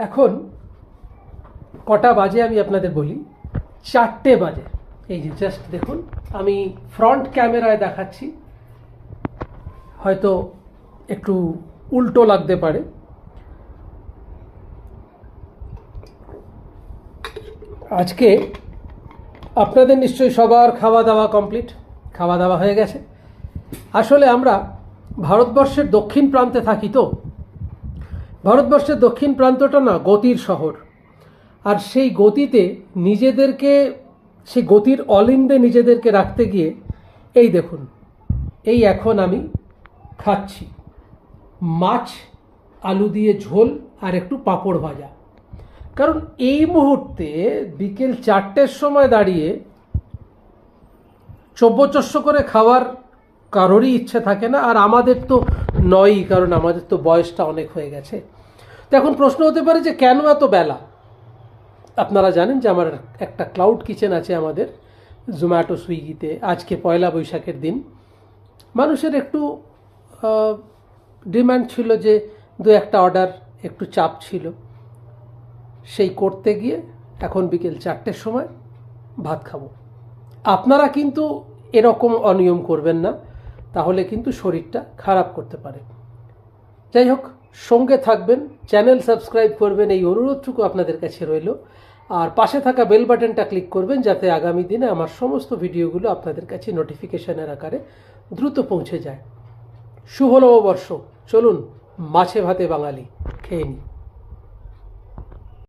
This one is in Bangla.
এখন কটা বাজে আমি আপনাদের বলি, 4টে বাজে। এই যে জাস্ট দেখুন, আমি ফ্রন্ট ক্যামেরায় দেখাচ্ছি, হয়তো একটু উল্টো লাগতে পারে। আজকে আপনাদের নিশ্চয়ই সবার খাওয়া দাওয়া কমপ্লিট, খাওয়া দাওয়া হয়ে গেছে। আসলে আমরা ভারতবর্ষের দক্ষিণ প্রান্তে থাকি, তো ভারতবর্ষের দক্ষিণ প্রান্তটা না গতির শহর, আর সেই গতিতে নিজেদেরকে, সেই গতির অলিন্দে নিজেদেরকে রাখতে গিয়ে এই দেখুন, এই এখন আমি খাচ্ছি মাছ আলু দিয়ে ঝোল আর একটু পাঁপড় ভাজা। কারণ এই মুহূর্তে বিকেল 4টের সময় দাঁড়িয়ে চব্বচস্য করে খাওয়ার কারোরই ইচ্ছে থাকে না, আর আমাদের তো নয়ই, কারণ আমাদের তো বয়সটা অনেক হয়ে গেছে। তো এখন প্রশ্ন হতে পারে যে কেন এত বেলা। আপনারা জানেন যে আমার একটা ক্লাউড কিচেন আছে আমাদের জোম্যাটো সুইগিতে। আজকে পয়লা বৈশাখের দিন মানুষের একটু ডিমান্ড ছিল যে দু একটা অর্ডার, একটু চাপ ছিল, সেই করতে গিয়ে এখন বিকেল 4টের সময় ভাত খাবো। আপনারা কিন্তু এরকম অনিয়ম করবেন না, তাহলে কিন্তু শরীরটা খারাপ করতে পারে। যাই হোক, সঙ্গে থাকবেন, চ্যানেল সাবস্ক্রাইব করবেন, এই অনুরোধটুকু আপনাদের কাছে রইল। আর পাশে থাকা বেল বাটনটা ক্লিক করবেন, যাতে আগামী দিনে আমার সমস্ত ভিডিওগুলো আপনাদের কাছে নোটিফিকেশনের আকারে দ্রুত পৌঁছে যায়। শুভ নববর্ষ। চলুন মাছে ভাতে বাঙালি খেয়ে নিই।